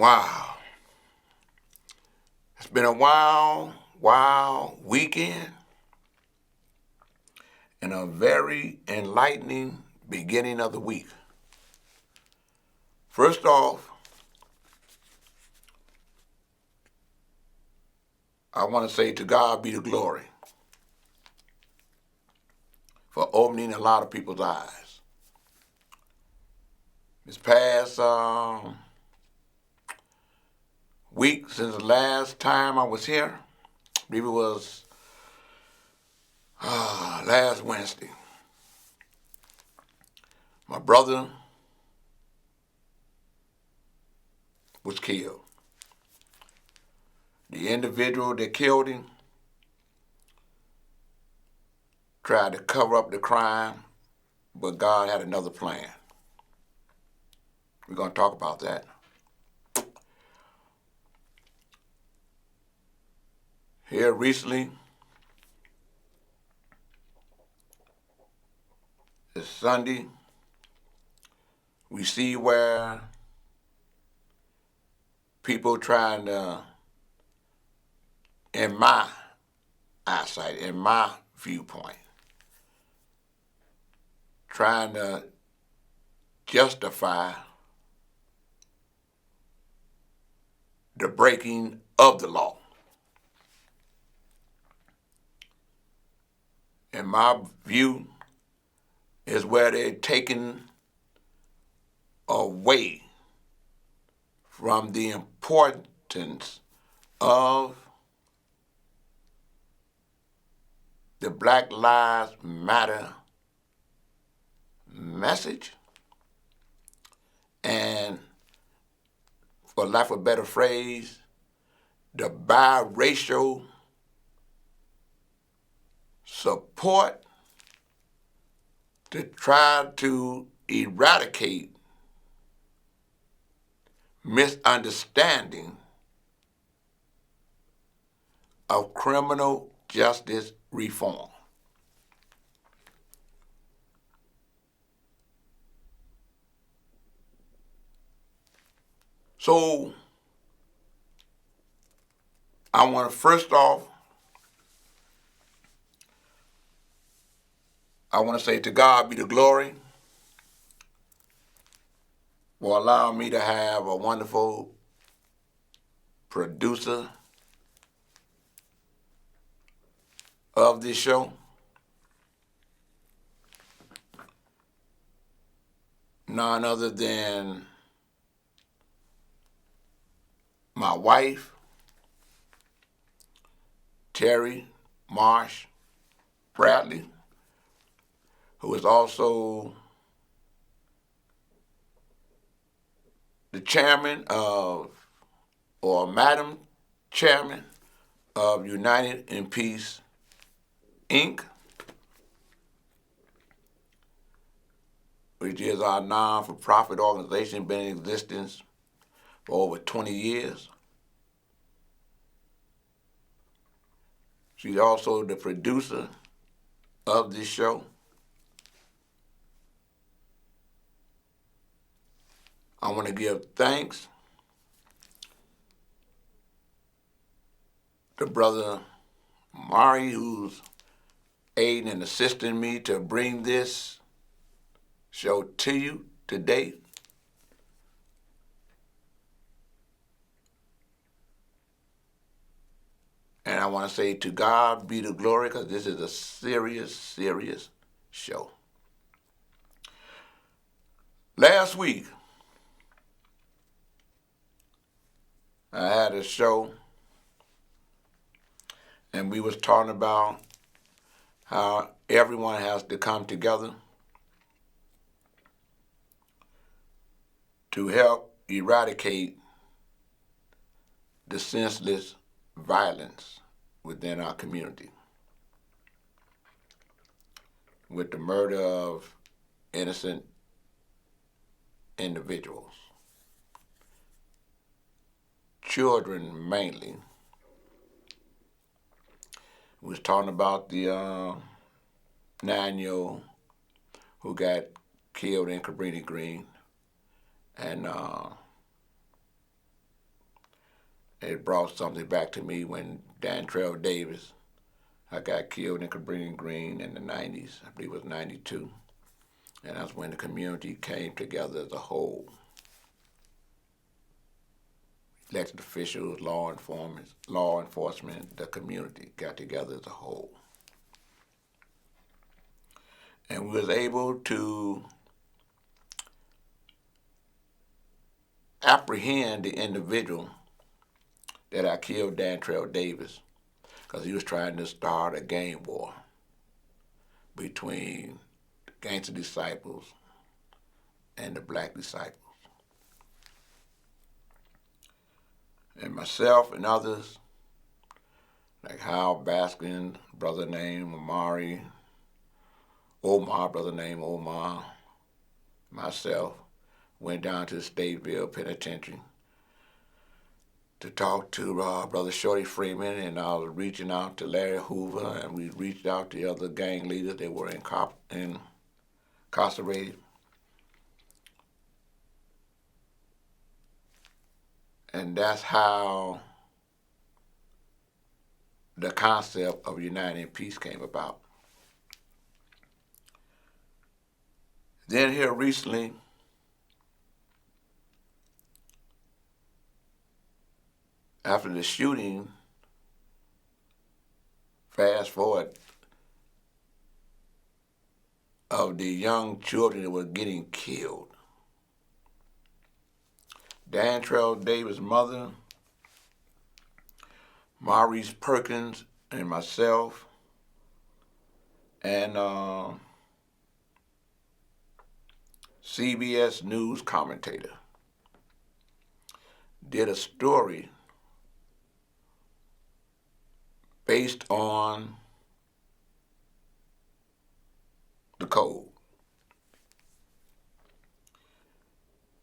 Wow. It's been a wild weekend and a very enlightening beginning of the week. First off, I want to say to God be the glory for opening a lot of people's eyes. This past week, since the last time I was here, I believe it was last Wednesday, my brother was killed. The individual that killed him tried to cover up the crime, but God had another plan. We're going to talk about that. Here recently, this Sunday, we see where people trying to, in my eyesight, in my viewpoint, trying to justify the breaking of the law. In my view, is where they're taking away from the importance of the Black Lives Matter message and, for lack of a better phrase, the biracial support to try to eradicate misunderstanding of criminal justice reform. So, I want to first off, I want to say to God be the glory for allowing me to have a wonderful producer of this show. None other than my wife, Terry Marsh Bradley, who is also the chairman of, or Madam Chairman of United in Peace, Inc., which is our non-for-profit organization, been in existence for over 20 years. She's also the producer of this show. I want to give thanks to Brother Mari, who's aiding and assisting me to bring this show to you today. And I want to say to God be the glory, because this is a serious show. Last week, I had a show, and we was talking about how everyone has to come together to help eradicate the senseless violence within our community, with the murder of innocent individuals, children mainly. We was talking about the 9-year-old who got killed in Cabrini Green, and It brought something back to me when Dantrell Davis I got killed in Cabrini Green in the 90s. I believe it was 92. And that's when the community came together as a whole. Elected officials, law enforcement, the community got together as a whole. And we was able to apprehend the individual that I killed Dantrell Davis because he was trying to start a gang war between the gangster disciples and the black disciples. And myself and others, like Hal Baskin, brother named Omar, brother named Omar, myself, went down to the Stateville Penitentiary to talk to Brother Shorty Freeman, and I was reaching out to Larry Hoover, and we reached out to other gang leaders that were incarcerated. And that's how the concept of uniting in peace came about. Then here recently, after the shooting, fast forward, of the young children that were getting killed. Dantrell Davis' mother, Maurice Perkins, and myself, and CBS News commentator did a story based on the code.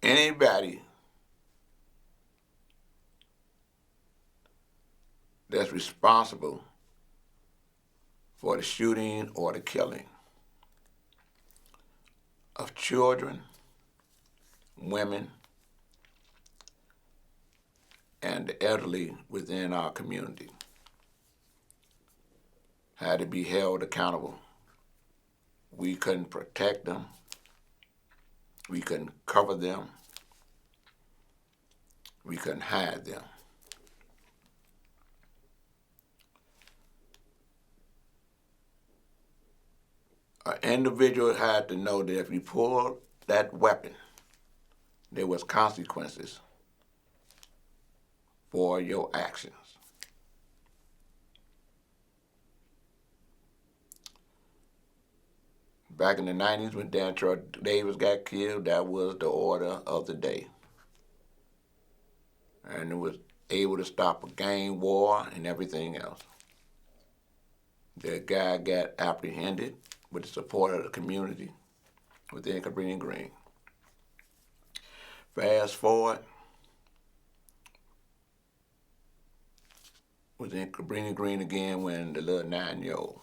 Anybody that's responsible for the shooting or the killing of children, women, and the elderly within our community had to be held accountable. We couldn't protect them. We couldn't cover them. We couldn't hide them. An individual had to know that if you pulled that weapon, there was consequences for your actions. Back in the 90s when Dantrell Davis got killed, that was the order of the day. And it was able to stop a gang war and everything else. The guy got apprehended with the support of the community within Cabrini Green. Fast forward, was in Cabrini Green again when the little 9-year-old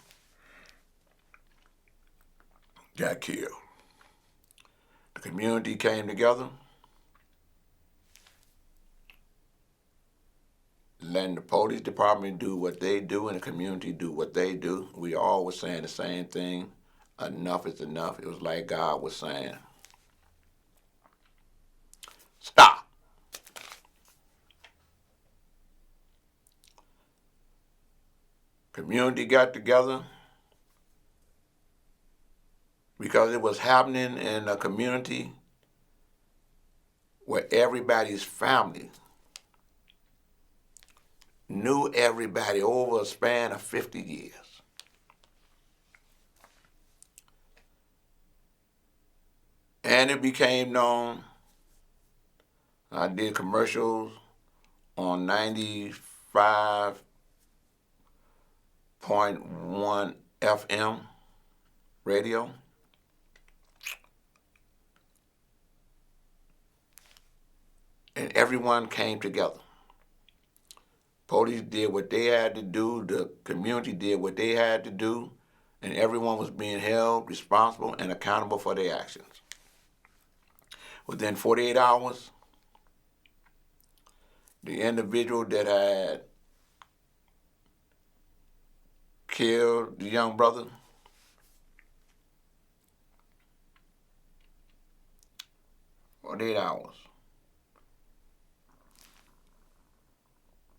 got killed. The community came together, letting the police department do what they do and the community do what they do. We all were saying the same thing: enough is enough. It was like God was saying, stop. Community got together because it was happening in a community where everybody's family knew everybody over a span of 50 years. And it became known. I did commercials on 95.1 FM radio. And everyone came together. Police did what they had to do, the community did what they had to do, and everyone was being held responsible and accountable for their actions. Within 48 hours, the individual that had killed the young brother, for 8 hours.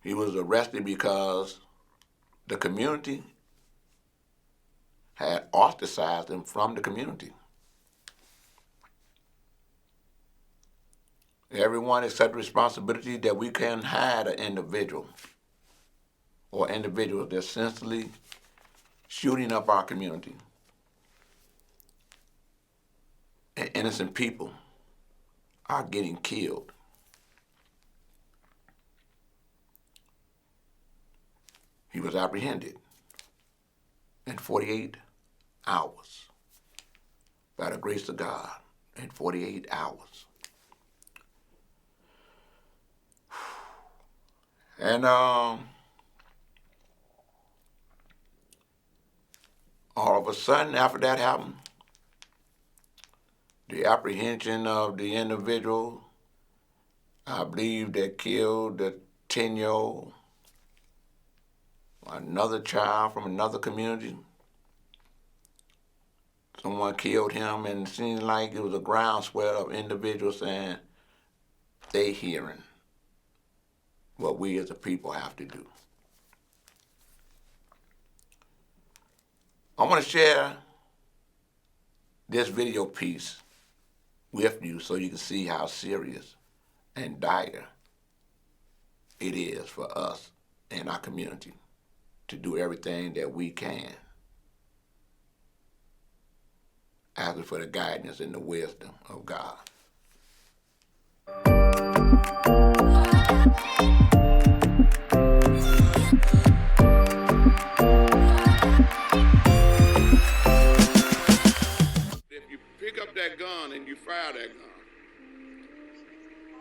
He was arrested because the community had ostracized him from the community. Everyone accepts responsibility that we can hide an individual or individuals that's senselessly shooting up our community. And innocent people are getting killed. He was apprehended in 48 hours by the grace of God, in 48 hours. And all of a sudden, after that happened, the apprehension of the individual, I believe, that killed the 10-year-old, another child from another community. Someone killed him, and it seemed like it was a groundswell of individuals saying they hearing what we as a people have to do. I want to share this video piece with you so you can see how serious and dire it is for us in our community to do everything that we can, asking for the guidance and the wisdom of God. If you pick up that gun and you fire that gun,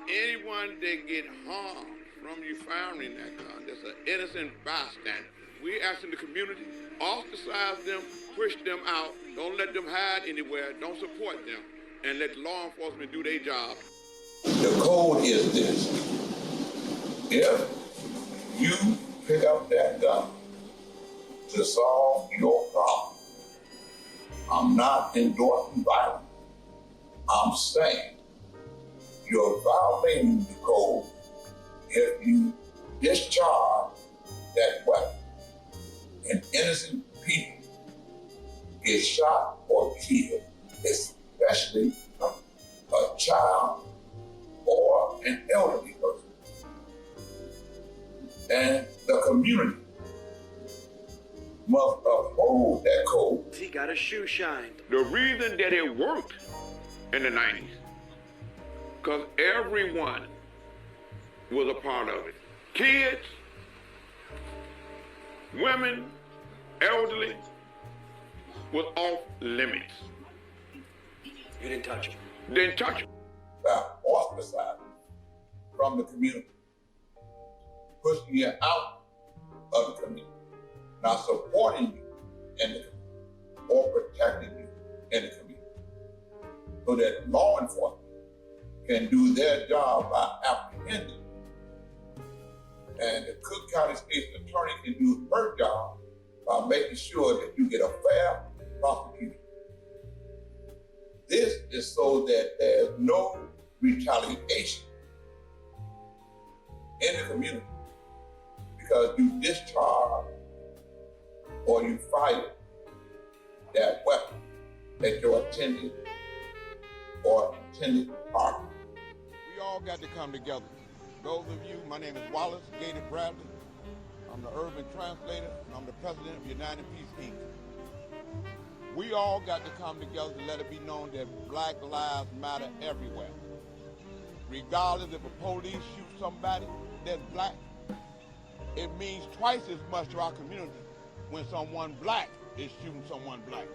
anyone that get harmed from you firing that gun, that's an innocent bystander. We asking the community, ostracize them, push them out, don't let them hide anywhere, don't support them, and let law enforcement do their job. The code is this: if you pick up that gun to solve your problem, I'm not endorsing violence. I'm saying you're violating the code if you discharge that weapon and innocent people get shot or killed, especially a child or an elderly person. And the community must uphold that code. He got his shoe shined. The reason that it worked in the 90s, because everyone was a part of it. Kids, women, elderly, was off limits. You didn't touch him. Didn't touch him. By ostracizing from the community, pushing you out of the community, not supporting you in the community, or protecting you in the community, so that law enforcement can do their job by apprehending. And the Cook County State's Attorney can do her job by making sure that you get a fair prosecution. This is so that there's no retaliation in the community because you discharge or you fire that weapon at your intended partner. We all got to come together. Those of you, my name is Wallace Gator Bradley. I'm the urban translator, and I'm the president of United Peace Inc. We all got to come together to let it be known that Black lives matter everywhere. Regardless if a police shoots somebody that's black, it means twice as much to our community when someone black is shooting someone black.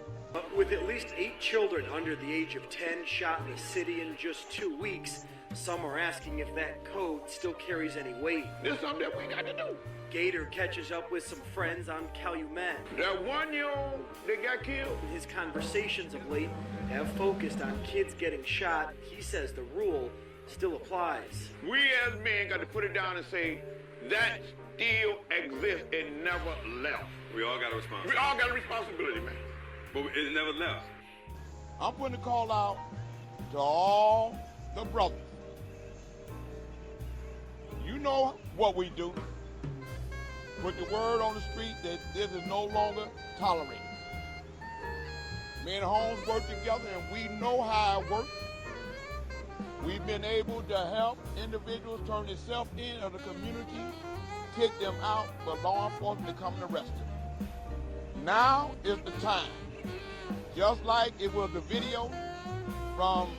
With at least 8 children under the age of 10 shot in the city in just 2 weeks, some are asking if that code still carries any weight. This is something that we got to do. Gator catches up with some friends on Calumet. That 1-year-old that got killed. His conversations of late have focused on kids getting shot. He says the rule still applies. We as men got to put it down and say, that still exists. It never left. We all got a responsibility. We all got a responsibility, man. But it never left. I'm putting a call out to all the brothers. You know what we do. Put the word on the street that this is no longer tolerated. Me and Holmes work together and we know how it works. We've been able to help individuals turn themselves in of the community, kick them out for law enforcement to come and arrest them. Now is the time. Just like it was the video from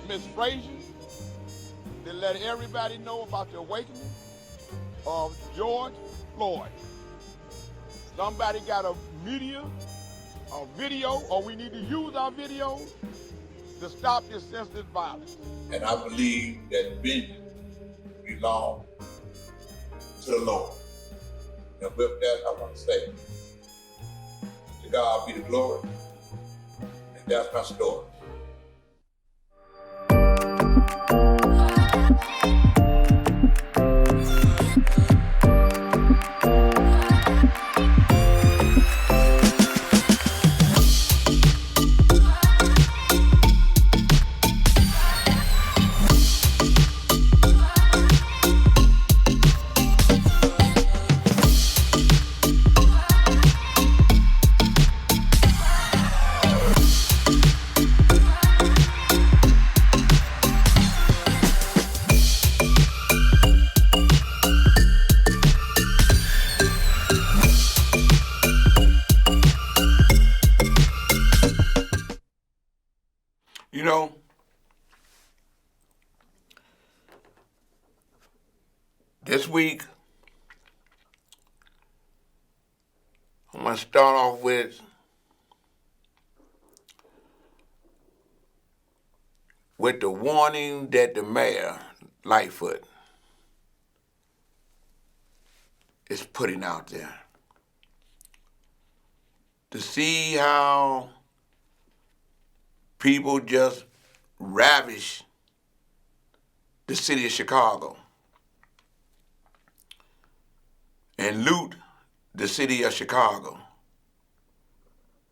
Miss Frazier that let everybody know about the awakening of George Floyd. Somebody got a video, or we need to use our videos to stop this senseless violence. And I believe that vengeance belongs to the Lord. And with that, I want to say, to God be the glory. And that's my story. You know, this week, I'm going to start off with the warning that the Mayor Lightfoot is putting out there. To see how people just ravish the city of Chicago and loot the city of Chicago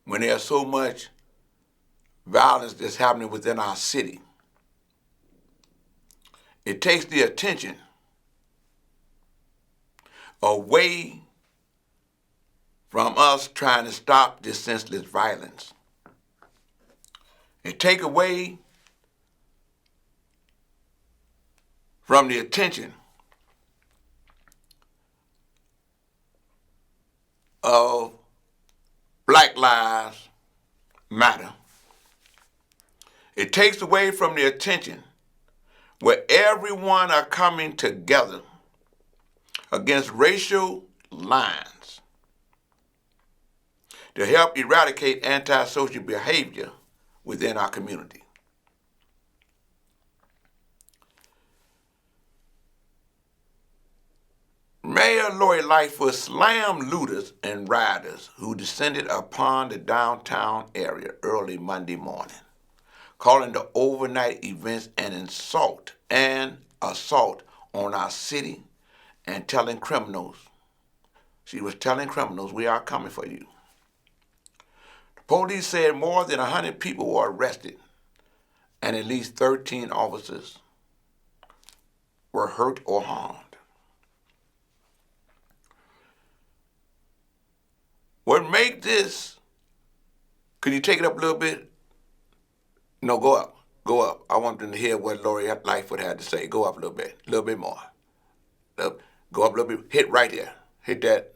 when there's so much violence that's happening within our city. It takes the attention away from us trying to stop this senseless violence. It take away from the attention of Black Lives Matter. It takes away from the attention where everyone are coming together against racial lines to help eradicate antisocial behavior within our community. Mayor Lightfoot slammed looters and rioters who descended upon the downtown area early Monday morning, calling the overnight events an assault on our city and telling criminals, she was telling criminals, we are coming for you. Police said more than 100 people were arrested and at least 13 officers were hurt or harmed. What make this, could you take it up a little bit? No, go up. I want them to hear what Lori Lightfoot had to say. Go up a little bit more. Go up a little bit, hit right there. Hit that,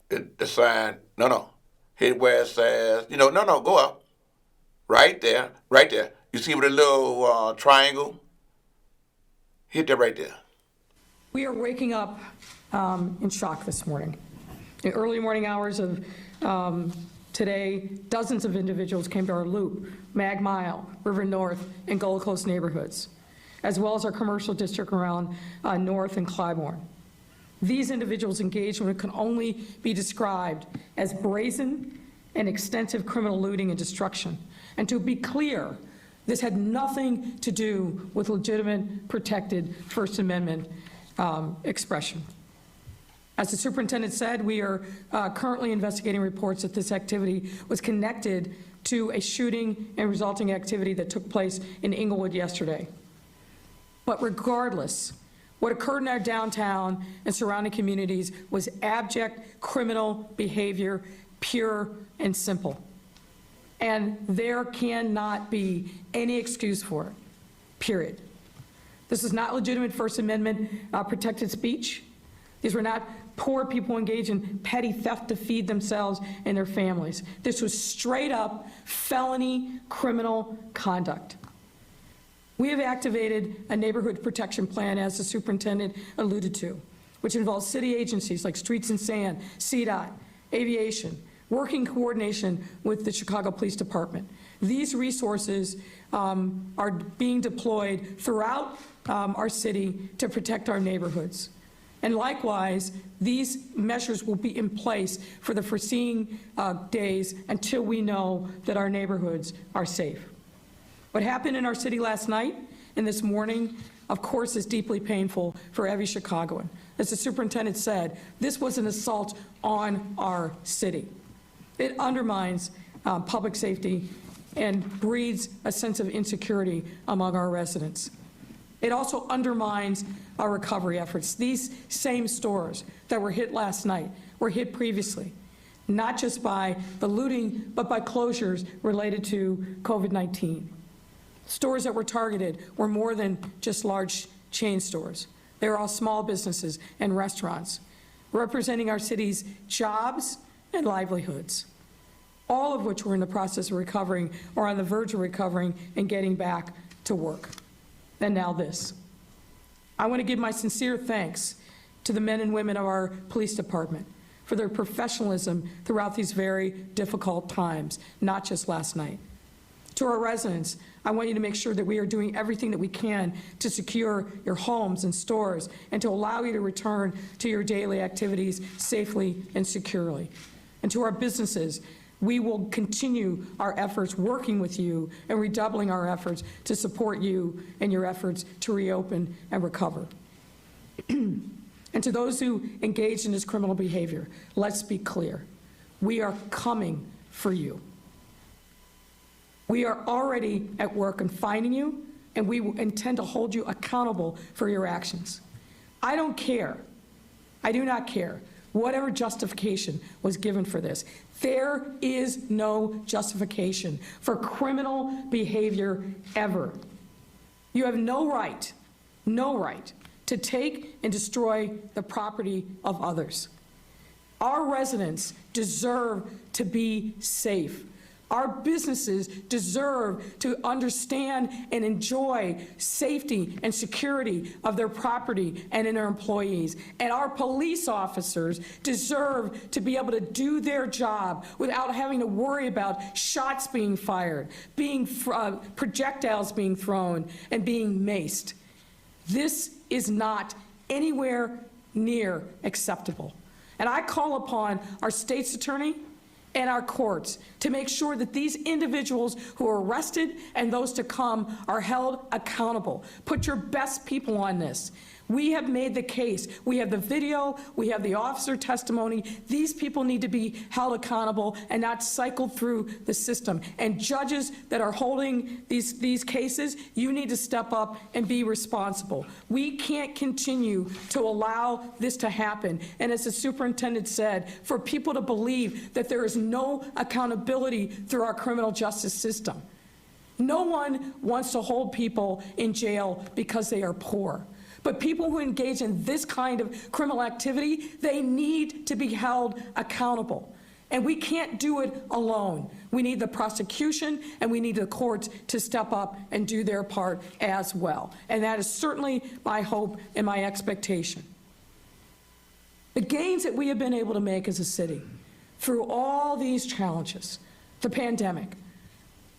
the sign, no. Hit where it says, no, go up. Right there. You see with a little triangle? Hit that right there. We are waking up in shock this morning. In early morning hours of today, dozens of individuals came to our Loop, Mag Mile, River North, and Gold Coast neighborhoods, as well as our commercial district around North and Clybourne. These individuals engaged in what can only be described as brazen and extensive criminal looting and destruction. And to be clear, This had nothing to do with legitimate, protected First Amendment expression. As the superintendent said, we are currently investigating reports that this activity was connected to a shooting and resulting activity that took place in Inglewood yesterday. But regardless, what occurred in our downtown and surrounding communities was abject criminal behavior, pure and simple. And there cannot be any excuse for it, period. This is not legitimate First Amendment protected speech. These were not poor people engaged in petty theft to feed themselves and their families. This was straight up felony criminal conduct. We have activated a neighborhood protection plan, as the superintendent alluded to, which involves city agencies like Streets and Sand, CDOT, Aviation, working coordination with the Chicago Police Department. These resources are being deployed throughout our city to protect our neighborhoods. And likewise, these measures will be in place for the foreseeing days until we know that our neighborhoods are safe. What happened in our city last night and this morning, of course, is deeply painful for every Chicagoan. As the superintendent said, this was an assault on our city. It undermines public safety and breeds a sense of insecurity among our residents. It also undermines our recovery efforts. These same stores that were hit last night were hit previously, not just by the looting, but by closures related to COVID-19. Stores that were targeted were more than just large chain stores. They were all small businesses and restaurants, representing our city's jobs and livelihoods, all of which were in the process of recovering or on the verge of recovering and getting back to work. And now this. I want to give my sincere thanks to the men and women of our police department for their professionalism throughout these very difficult times, not just last night. To our residents, I want you to make sure that we are doing everything that we can to secure your homes and stores and to allow you to return to your daily activities safely and securely. And to our businesses, we will continue our efforts working with you and redoubling our efforts to support you and your efforts to reopen and recover. And to those who engage in this criminal behavior, let's be clear. We are coming for you. We are already at work on finding you, and we intend to hold you accountable for your actions. I don't care. I do not care whatever justification was given for this. There is no justification for criminal behavior ever. You have no right to take and destroy the property of others. Our residents deserve to be safe. Our businesses deserve to understand and enjoy safety and security of their property and in their employees. And our police officers deserve to be able to do their job without having to worry about shots being fired, projectiles being thrown, and being maced. This is not anywhere near acceptable. And I call upon our state's attorney and our courts to make sure that these individuals who are arrested and those to come are held accountable. Put your best people on this. We have made the case. We have the video. We have the officer testimony. These people need to be held accountable and not cycled through the system. And judges that are holding these cases, you need to step up and be responsible. We can't continue to allow this to happen. And as the superintendent said, for people to believe that there is no accountability through our criminal justice system. No one wants to hold people in jail because they are poor. But people who engage in this kind of criminal activity, they need to be held accountable. And we can't do it alone. We need the prosecution and we need the courts to step up and do their part as well. And that is certainly my hope and my expectation. The gains that we have been able to make as a city through all these challenges, the pandemic,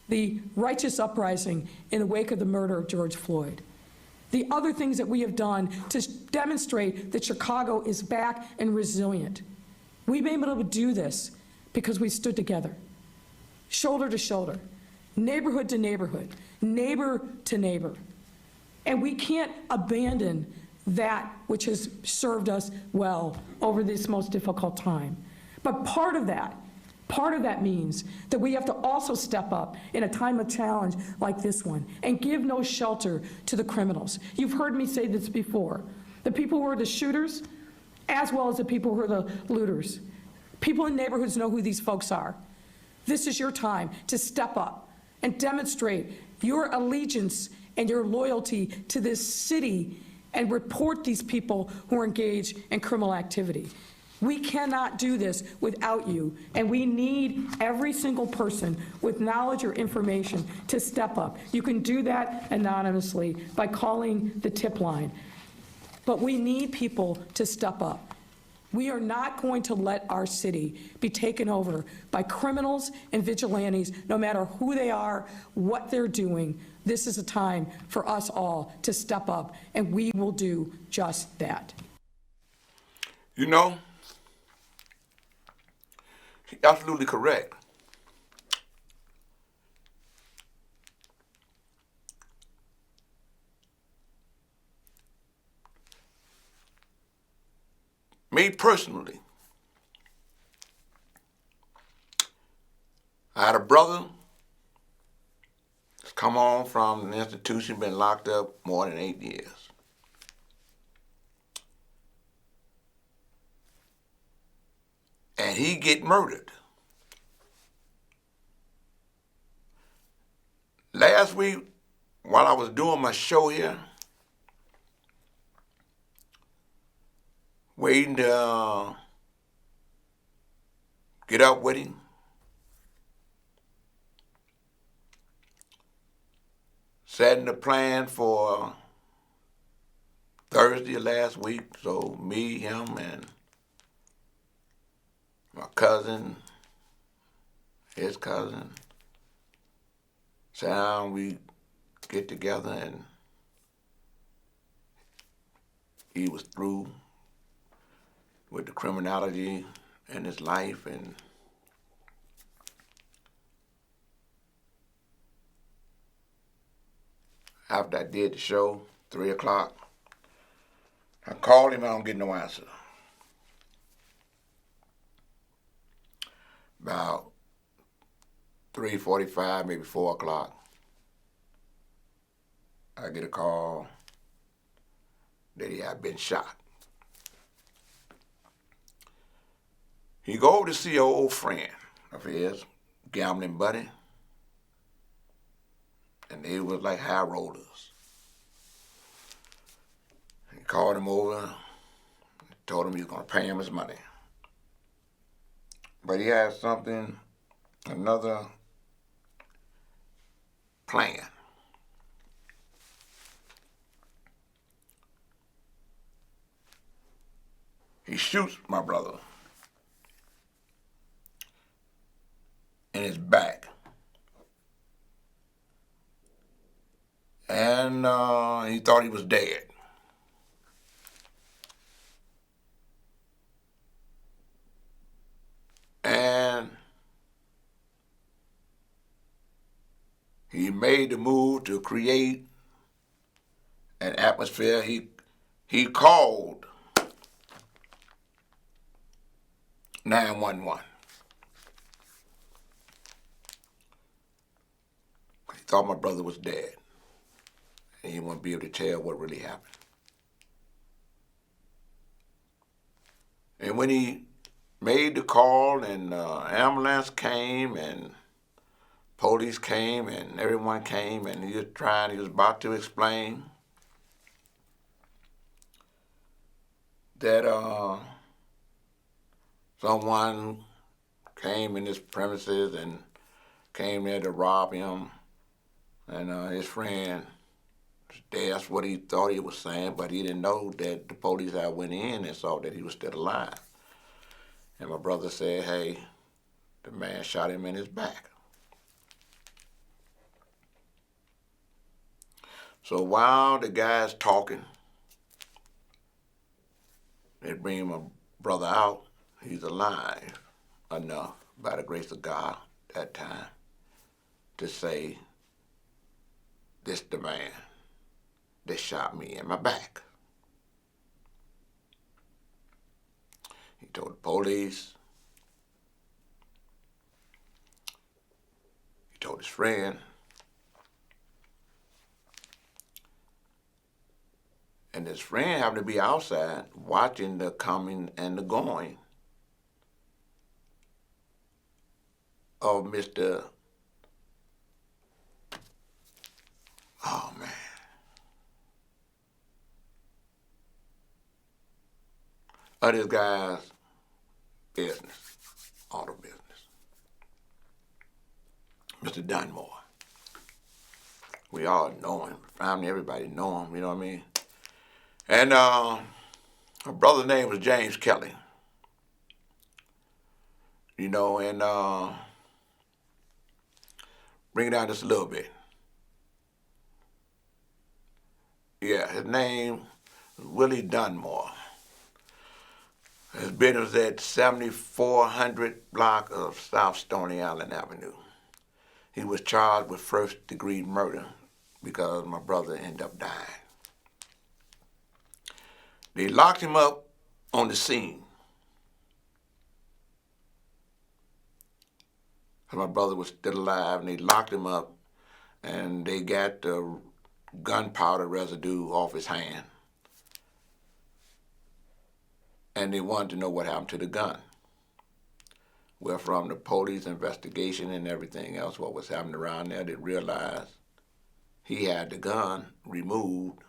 the righteous uprising in the wake of the murder of George Floyd, the other things that we have done to demonstrate that Chicago is back and resilient. We've been able to do this because we stood together, shoulder to shoulder, neighborhood to neighborhood, neighbor to neighbor. And we can't abandon that which has served us well over this most difficult time. But part of that means that we have to also step up in a time of challenge like this one and give no shelter to the criminals. You've heard me say this before. The people who are the shooters, as well as the people who are the looters. People in neighborhoods know who these folks are. This is your time to step up and demonstrate your allegiance and your loyalty to this city and report these people who are engaged in criminal activity. We cannot do this without you, and we need every single person with knowledge or information to step up. You can do that anonymously by calling the tip line. But we need people to step up. We are not going to let our city be taken over by criminals and vigilantes, no matter who they are, what they're doing. This is a time for us all to step up, and we will do just that. You know, she's absolutely correct. Me personally, I had a brother that's come on from an institution, been locked up more than 8 years. And he get murdered. Last week, while I was doing my show here, waiting to get up with him, setting the plan for Thursday of last week. So me, him, and my cousin, his cousin, sat down, we get together, and he was through with the criminality in his life. And after I did the show, 3 o'clock, I called him, I don't get no answer. About 3:45, maybe 4 o'clock, I get a call that he had been shot. He go to see an old friend of his, gambling buddy, and they was like high rollers. He called him over, told him he was gonna pay him his money. But he had another plan. He shoots my brother in his back. And he thought he was dead. And he made the move to create an atmosphere. He called 911. He thought my brother was dead, and he wouldn't be able to tell what really happened. And when he made the call, and ambulance came, and police came, and everyone came, and he was about to explain that someone came in his premises and came there to rob him, and his friend was dead. That's what he thought he was saying, but he didn't know that the police had went in and saw that he was still alive. And my brother said, hey, the man shot him in his back. So while the guy's talking, they bring my brother out. He's alive enough, by the grace of God, that time, to say, this the man that shot me in my back. He told the police, he told his friend, and his friend happened to be outside watching the coming and the going of Mr. Oh, man. Of this guy's business, auto business. Mr. Dunmore. We all know him. Family, everybody know him, you know what I mean? And her brother's name was James Kelly. You know, and bring it down just a little bit. Yeah, his name was Willie Dunmore. His business was at 7400 block of South Stony Island Avenue. He was charged with first-degree murder because my brother ended up dying. They locked him up on the scene. My brother was still alive, and they locked him up, and they got the gunpowder residue off his hand. And they wanted to know what happened to the gun. Well, from the police investigation and everything else, what was happening around there, they realized he had the gun removed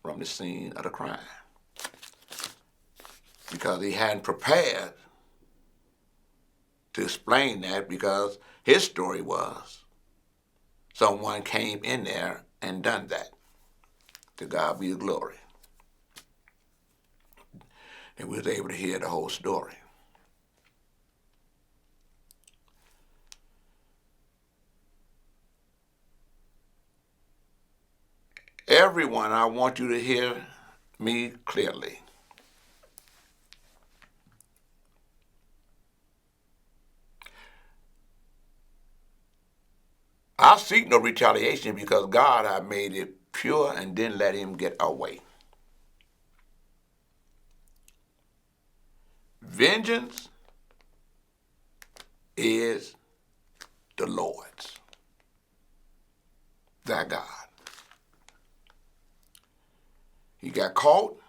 from the scene of the crime because he hadn't prepared to explain that, because his story was someone came in there and done that. To God be the glory. And we was able to hear the whole story. Everyone, I want you to hear me clearly. I seek no retaliation because God had made it pure and didn't let him get away. Vengeance is the Lord's, thy God. He got caught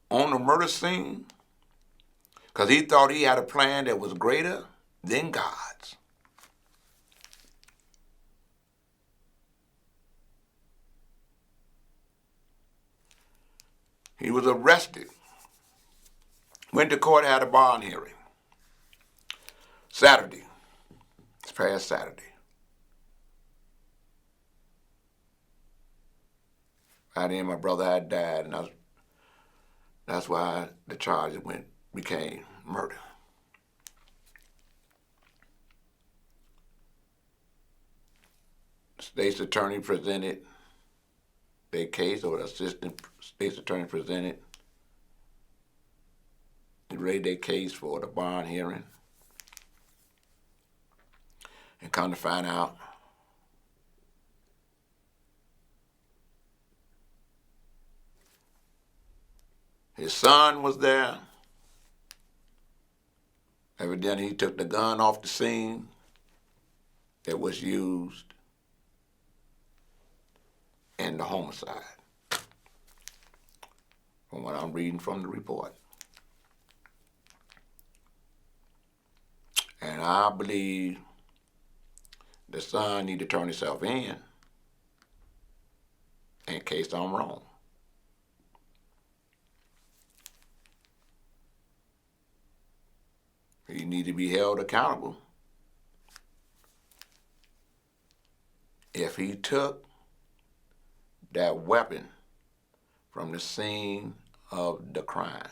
on the murder scene because he thought he had a plan that was greater than God's. He was arrested, went to court, had a bond hearing. Saturday, this past Saturday. By then, my brother had died, and that's why the charge became murder. The state's attorney presented their case, or the assistant state's attorney presented. They raised their case for the bond hearing. And come to find out, his son was there. Evidently, he took the gun off the scene that was used in the homicide, from what I'm reading from the report. And I believe the son need to turn himself in case I'm wrong. He need to be held accountable if he took that weapon from the scene of the crime.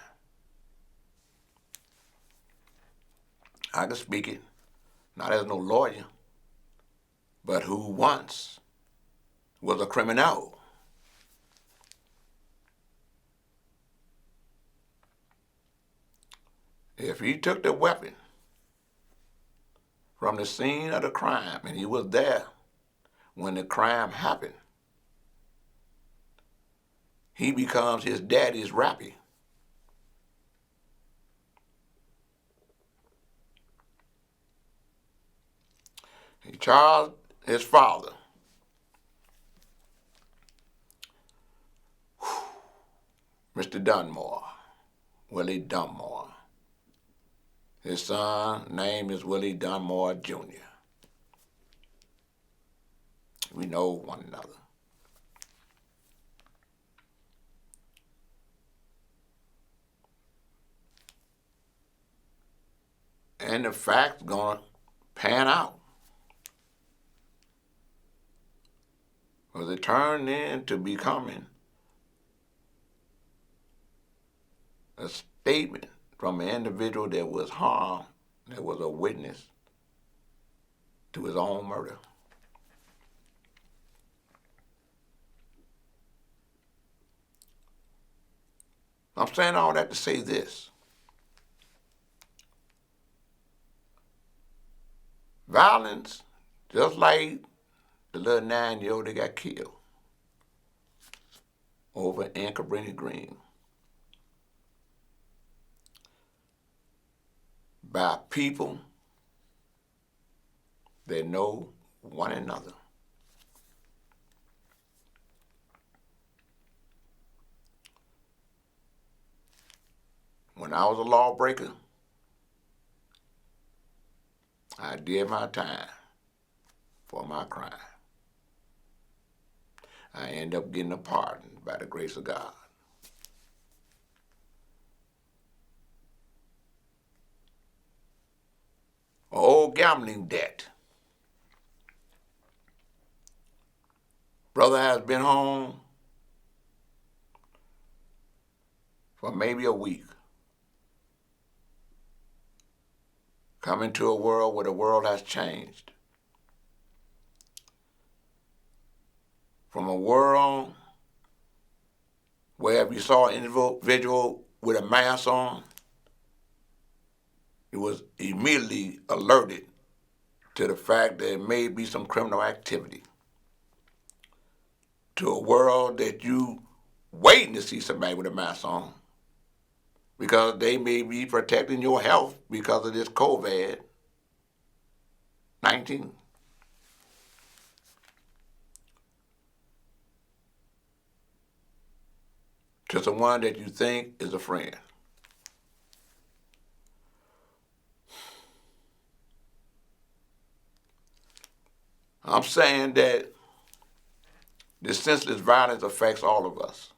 I can speak it, not as no lawyer, but who once was a criminal. If he took the weapon from the scene of the crime, and he was there when the crime happened. He becomes his daddy's rappy. He charged his father. Mr. Dunmore, Willie Dunmore. His son's name is Willie Dunmore Jr. We know one another. And the fact's gonna pan out. Because it turned into becoming a statement from an individual that was harmed, that was a witness to his own murder. I'm saying all that to say this. Violence, just like the little 9-year-old that got killed over in Cabrini Green, by people that know one another. When I was a lawbreaker, I did my time for my crime. I ended up getting a pardon by the grace of God. An old gambling debt. Brother has been home for maybe a week. Coming to a world where the world has changed. From a world where if you saw an individual with a mask on, it was immediately alerted to the fact that there may be some criminal activity. To a world that you waiting to see somebody with a mask on because they may be protecting your health because of this COVID-19. To someone that you think is a friend. I'm saying that this senseless violence affects all of us.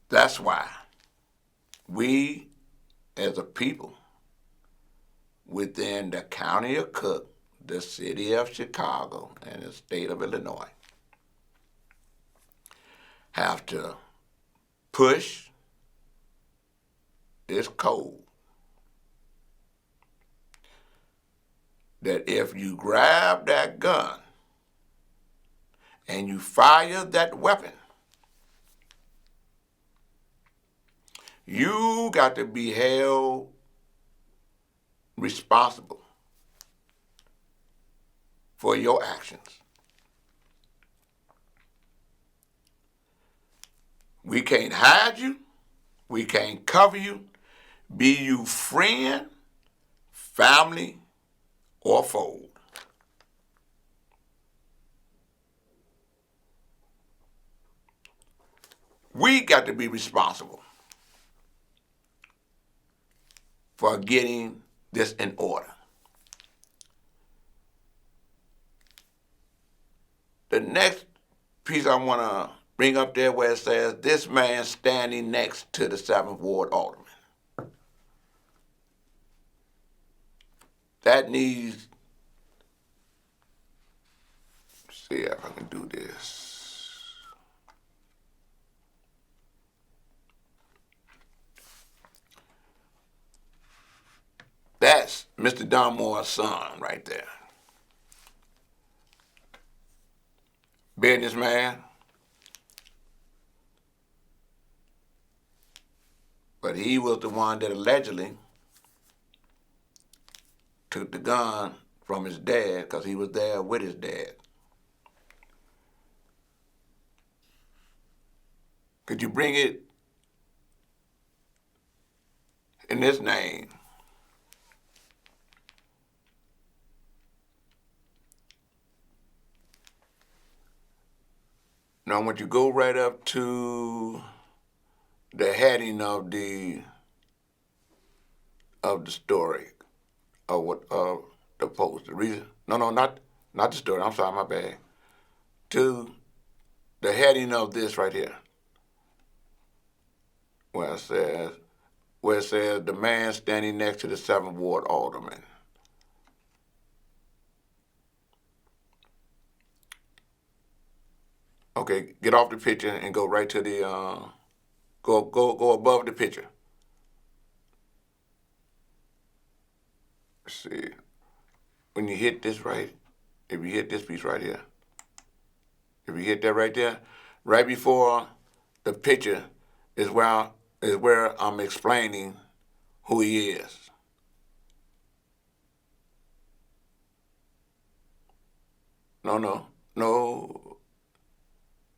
That's why we, as a people, within the county of Cook, the city of Chicago, and the state of Illinois, have to push this code that if you grab that gun and you fire that weapon, you got to be held responsible for your actions. We can't hide you. We can't cover you. Be you friend, family, or foe. We got to be responsible for getting this in order. The next piece I want to bring up there where it says, this man standing next to the 7th Ward Alderman. That needs, see if I can do this. That's Mr. Dunmore's son right there. Businessman. But he was the one that allegedly took the gun from his dad because he was there with his dad. Could you bring it in his name? Now, when you go right up to the heading of the story, of what the post, the reason. No, not the story. I'm sorry, my bad. To the heading of this right here, where it says the man standing next to the 7th Ward alderman. Okay, get off the picture and go right to the go above the picture. Let's see. When you hit this right, if you hit this piece right here, if you hit that right there, right before the picture is where I'm explaining who he is. No.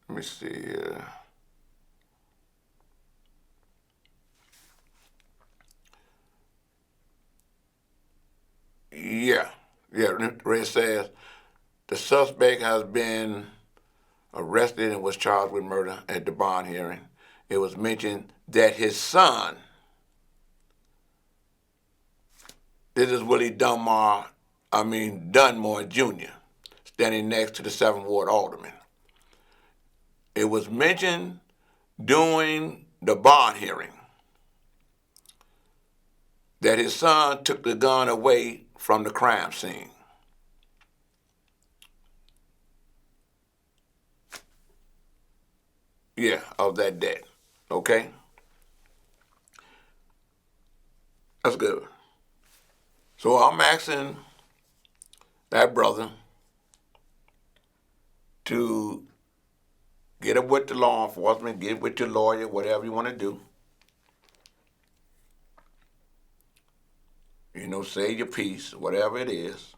Let me see. Yeah. Where it says the suspect has been arrested and was charged with murder at the bond hearing. It was mentioned that his son, this is Willie Dunmore Jr., standing next to the 7th Ward alderman. It was mentioned during the bond hearing that his son took the gun away from the crime scene. Yeah, of that death. Okay? That's good. So I'm asking that brother to get up with the law enforcement, get with your lawyer, whatever you want to do. Say your piece, whatever it is.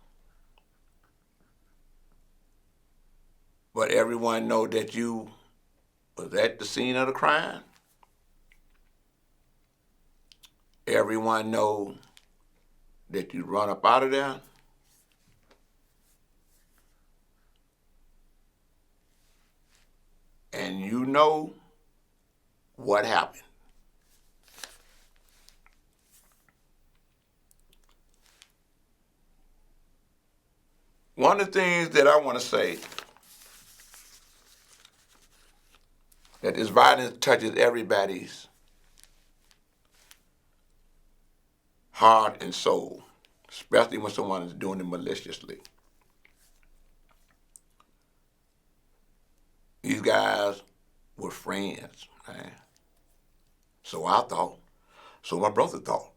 But everyone know that you was at the scene of the crime. Everyone know that you run up out of there. And you know what happened. One of the things that I want to say, that this violence touches everybody's heart and soul, especially when someone is doing it maliciously. These guys were friends, man. So I thought, so my brother thought.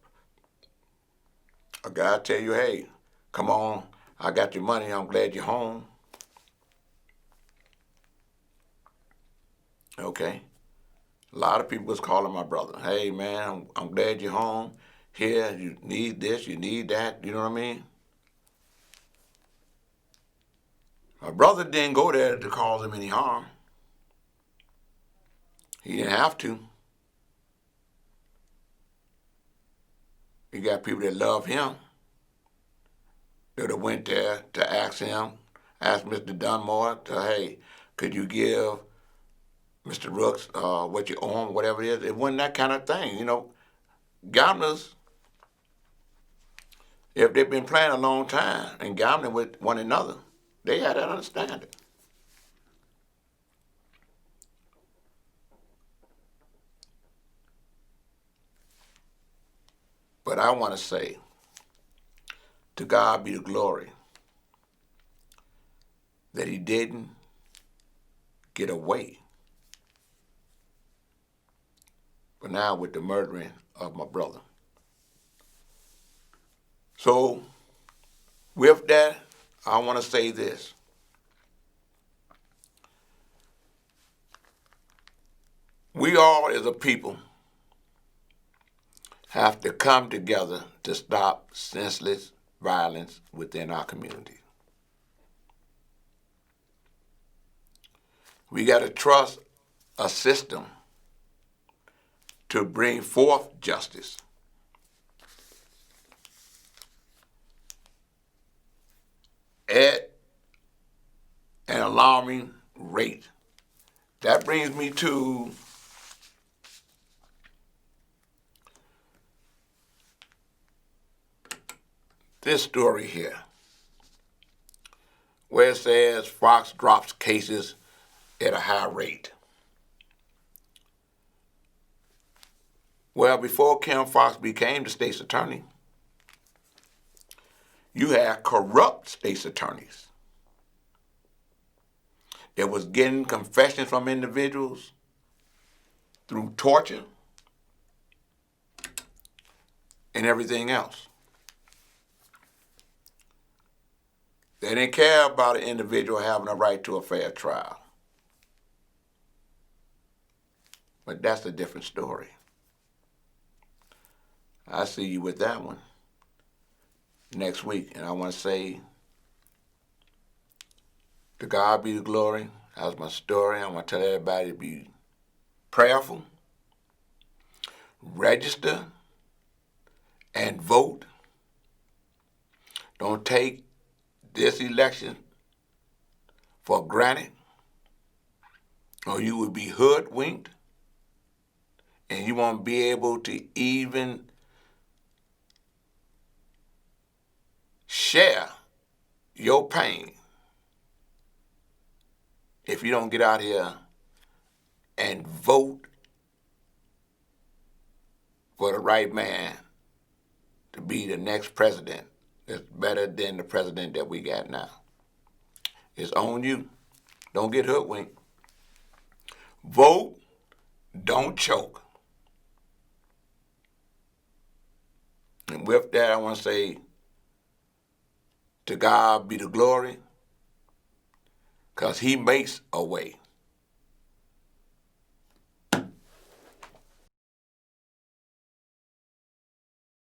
A guy tell you, hey, come on, I got your money, I'm glad you're home. Okay. A lot of people was calling my brother, hey man, I'm glad you're home. Here, you need this, you need that, you know what I mean? My brother didn't go there to cause him any harm. He didn't have to. You got people that love him that have went there to ask Mr. Dunmore, hey, could you give Mr. Rooks what you owe him, whatever it is. It wasn't that kind of thing, Gamblers, if they've been playing a long time and gambling with one another, they had that understanding. But I want to say, to God be the glory that he didn't get away. But now with the murdering of my brother. So with that, I want to say this. We all as a people have to come together to stop senseless violence within our community. We got to trust a system to bring forth justice. At an alarming rate. That brings me to this story here, where it says Fox drops cases at a high rate. Well, before Kim Fox became the state's attorney, you had corrupt state's attorneys that was getting confessions from individuals through torture and everything else. They didn't care about an individual having a right to a fair trial. But that's a different story. I see you with that one next week. And I want to say, to God be the glory. That's my story. I want to tell everybody to be prayerful, register, and vote. Don't take this election for granted, or you will be hoodwinked, and you won't be able to even share your pain if you don't get out here and vote for the right man to be the next president that's better than the president that we got now. It's on you. Don't get hoodwinked. Vote, don't choke. And with that, I want to say, to God be the glory, because he makes a way.